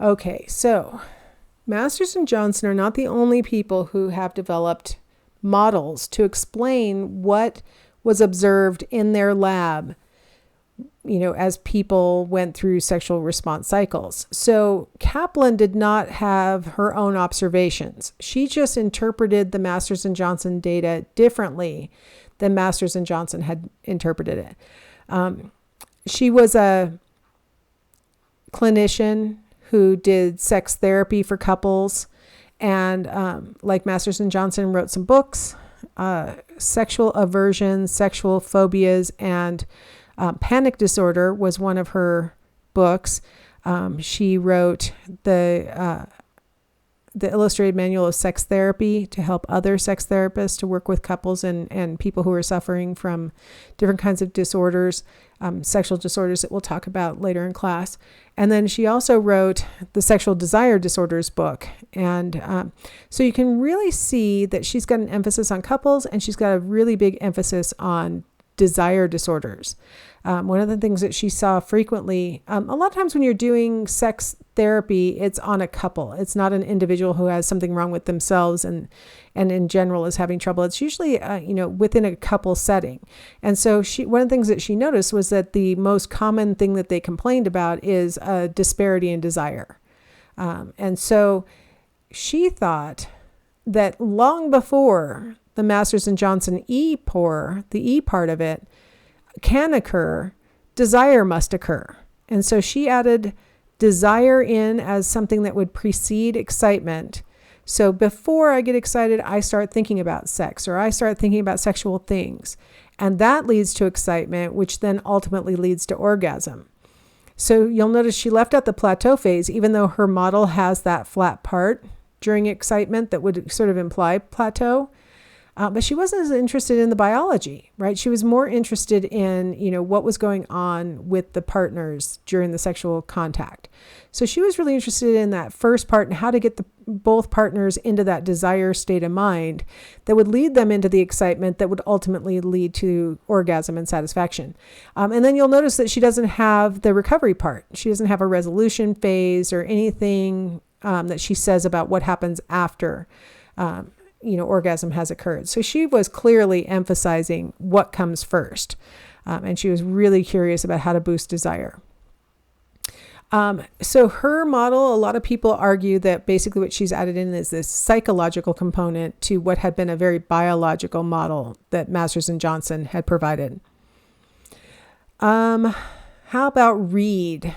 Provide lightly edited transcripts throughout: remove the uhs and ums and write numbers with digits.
Okay, so Masters and Johnson are not the only people who have developed models to explain what was observed in their lab, as people went through sexual response cycles. So Kaplan did not have her own observations. She just interpreted the Masters and Johnson data differently than Masters and Johnson had interpreted it. She was a clinician who did sex therapy for couples, and like Masters and Johnson, wrote some books, sexual aversion, sexual phobias, and panic disorder was one of her books. She wrote the Illustrated Manual of Sex Therapy to help other sex therapists to work with couples and people who are suffering from different kinds of disorders, sexual disorders that we'll talk about later in class. And then she also wrote the Sexual Desire Disorders book. And so you can really see that she's got an emphasis on couples, and she's got a really big emphasis on desire disorders. One of the things that she saw frequently, a lot of times when you're doing sex therapy, it's on a couple. It's not an individual who has something wrong with themselves and in general is having trouble. It's usually, within a couple setting. And so one of the things that she noticed was that the most common thing that they complained about is a disparity in desire. And so she thought that long before the Masters and Johnson the E part of it, can occur, desire must occur. And so she added desire in as something that would precede excitement. So before I get excited, I start thinking about sex, or I start thinking about sexual things. And that leads to excitement, which then ultimately leads to orgasm. So you'll notice she left out the plateau phase, even though her model has that flat part during excitement that would sort of imply plateau. But she wasn't as interested in the biology, right? She was more interested in, what was going on with the partners during the sexual contact. So she was really interested in that first part and how to get both partners into that desire state of mind that would lead them into the excitement that would ultimately lead to orgasm and satisfaction. And then you'll notice that she doesn't have the recovery part. She doesn't have a resolution phase or anything that she says about what happens after orgasm has occurred. So she was clearly emphasizing what comes first. And she was really curious about how to boost desire. So her model, a lot of people argue that basically what she's added in is this psychological component to what had been a very biological model that Masters and Johnson had provided. How about Reed?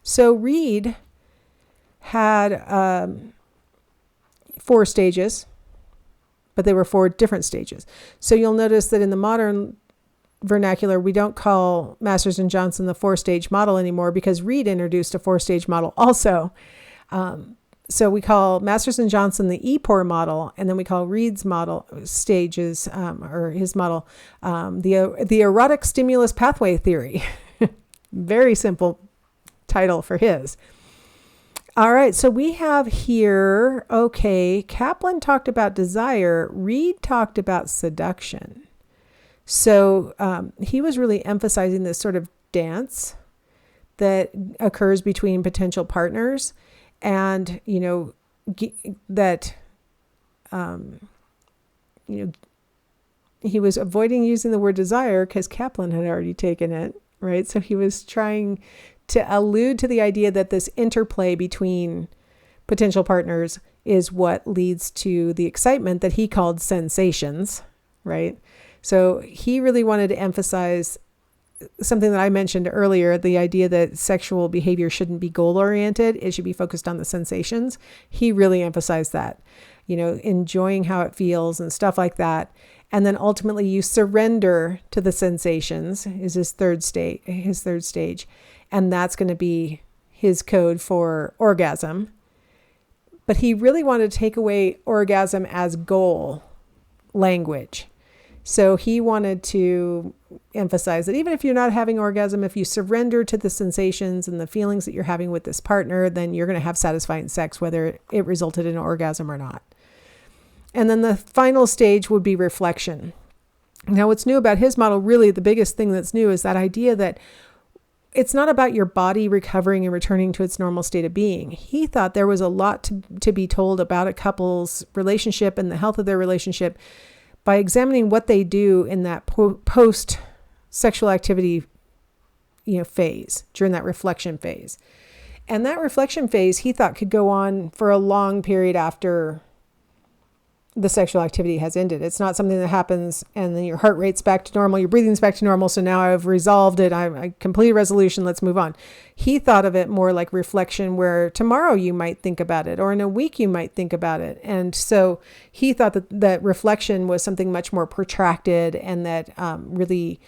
So Reed had 4 stages, but they were 4 different stages. So you'll notice that in the modern vernacular, we don't call Masters and Johnson the 4-stage model anymore, because Reed introduced a 4-stage model also. So we call Masters and Johnson the EPOR model, and then we call Reed's model stages, or his model, the erotic stimulus pathway theory. Very simple title for his. All right, so we have here, Kaplan talked about desire, Reed talked about seduction. So he was really emphasizing this sort of dance that occurs between potential partners, and, that, he was avoiding using the word desire because Kaplan had already taken it, right? So he was trying to allude to the idea that this interplay between potential partners is what leads to the excitement that he called sensations, right? So he really wanted to emphasize something that I mentioned earlier, the idea that sexual behavior shouldn't be goal-oriented. It should be focused on the sensations. He really emphasized that, enjoying how it feels and stuff like that. And then ultimately you surrender to the sensations is his third stage. And that's going to be his code for orgasm. But he really wanted to take away orgasm as goal language. So he wanted to emphasize that even if you're not having orgasm, if you surrender to the sensations and the feelings that you're having with this partner, then you're going to have satisfying sex, whether it resulted in an orgasm or not. And then the final stage would be reflection. Now, what's new about his model, really the biggest thing that's new, is that idea that it's not about your body recovering and returning to its normal state of being. He thought there was a lot to be told about a couple's relationship and the health of their relationship by examining what they do in that post sexual activity, phase, during that reflection phase. And that reflection phase, he thought, could go on for a long period after the sexual activity has ended. It's not something that happens and then your heart rate's back to normal, your breathing's back to normal, so now I've resolved it, I completed resolution, let's move on. He thought of it more like reflection, where tomorrow you might think about it, or in a week you might think about it. And so he thought that reflection was something much more protracted and that really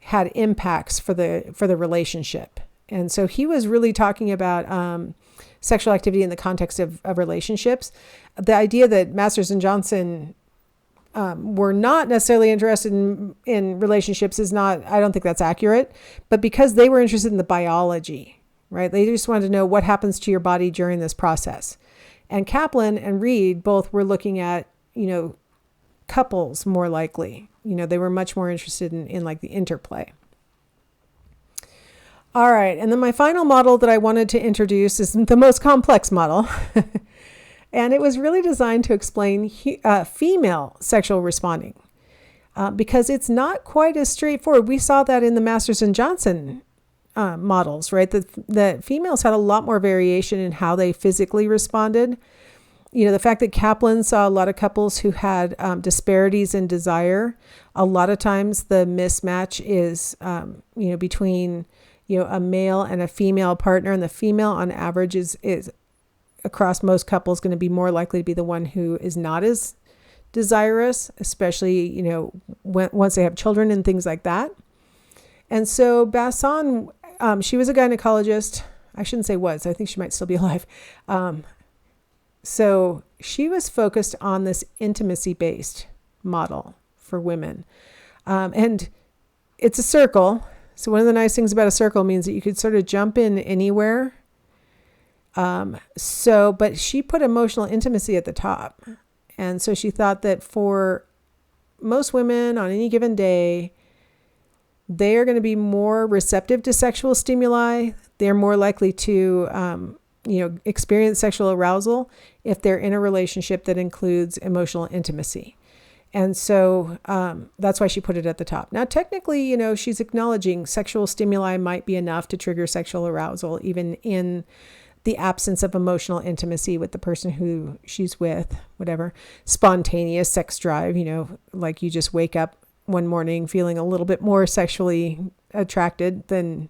had impacts for the relationship. And so he was really talking about sexual activity in the context of relationships. The idea that Masters and Johnson were not necessarily interested in relationships is not, I don't think that's accurate, but because they were interested in the biology, right? They just wanted to know what happens to your body during this process. And Kaplan and Reed both were looking at, couples more likely. They were much more interested in like the interplay. All right. And then my final model that I wanted to introduce is the most complex model. And it was really designed to explain female sexual responding because it's not quite as straightforward. We saw that in the Masters and Johnson models, right? That females had a lot more variation in how they physically responded. The fact that Kaplan saw a lot of couples who had disparities in desire. A lot of times the mismatch is, between, a male and a female partner, and the female on average is across most couples going to be more likely to be the one who is not as desirous, especially, once they have children and things like that. And so Masson, she was a gynecologist. I shouldn't say was, I think she might still be alive. So she was focused on this intimacy-based model for women. And it's a circle. So one of the nice things about a circle means that you could sort of jump in anywhere. But she put emotional intimacy at the top. And so she thought that for most women on any given day, they are going to be more receptive to sexual stimuli. They're more likely to, experience sexual arousal if they're in a relationship that includes emotional intimacy. And so that's why she put it at the top. Now, technically, she's acknowledging sexual stimuli might be enough to trigger sexual arousal, even in the absence of emotional intimacy with the person who she's with, whatever. Spontaneous sex drive, like you just wake up one morning feeling a little bit more sexually attracted than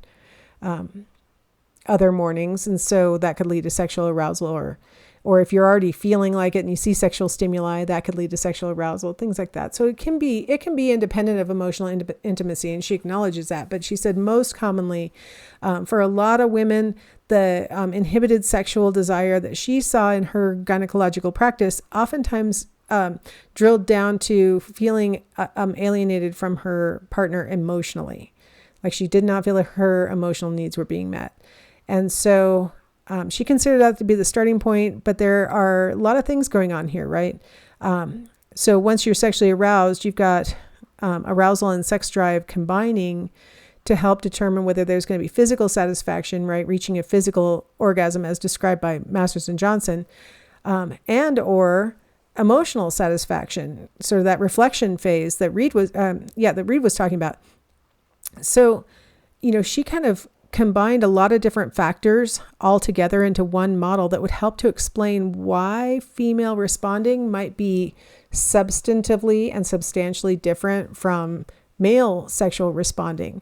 other mornings. And so that could lead to sexual arousal, or if you're already feeling like it and you see sexual stimuli, that could lead to sexual arousal, things like that. So it can be independent of emotional intimacy, and she acknowledges that. But she said most commonly, for a lot of women, the inhibited sexual desire that she saw in her gynecological practice oftentimes drilled down to feeling alienated from her partner emotionally. Like she did not feel like her emotional needs were being met. And so she considered that to be the starting point, but there are a lot of things going on here, right? So once you're sexually aroused, you've got arousal and sex drive combining to help determine whether there's going to be physical satisfaction, right? Reaching a physical orgasm as described by Masters and Johnson, and or emotional satisfaction, sort of that reflection phase that Reed was talking about. So, she kind of combined a lot of different factors all together into one model that would help to explain why female responding might be substantively and substantially different from male sexual responding.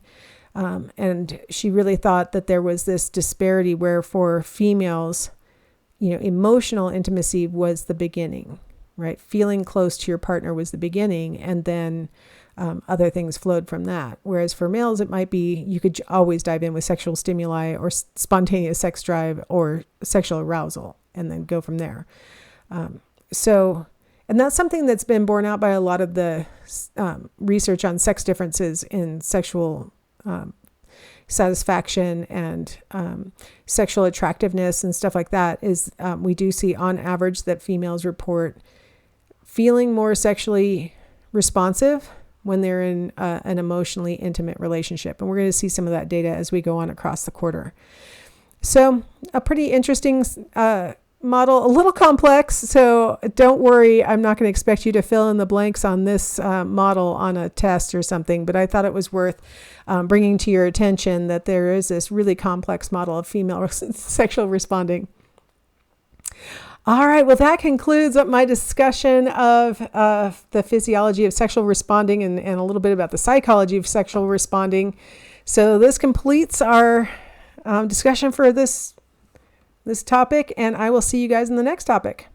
And she really thought that there was this disparity where for females, emotional intimacy was the beginning, right? Feeling close to your partner was the beginning, and then other things flowed from that. Whereas for males, it might be, you could always dive in with sexual stimuli or spontaneous sex drive or sexual arousal and then go from there. And that's something that's been borne out by a lot of the research on sex differences in sexual satisfaction and sexual attractiveness and stuff like that is we do see on average that females report feeling more sexually responsive when they're in an emotionally intimate relationship. And we're going to see some of that data as we go on across the quarter. So a pretty interesting model, a little complex. So don't worry, I'm not going to expect you to fill in the blanks on this model on a test or something, but I thought it was worth bringing to your attention that there is this really complex model of female sexual responding. All right, well, that concludes my discussion of the physiology of sexual responding and a little bit about the psychology of sexual responding. So this completes our discussion for this topic, and I will see you guys in the next topic.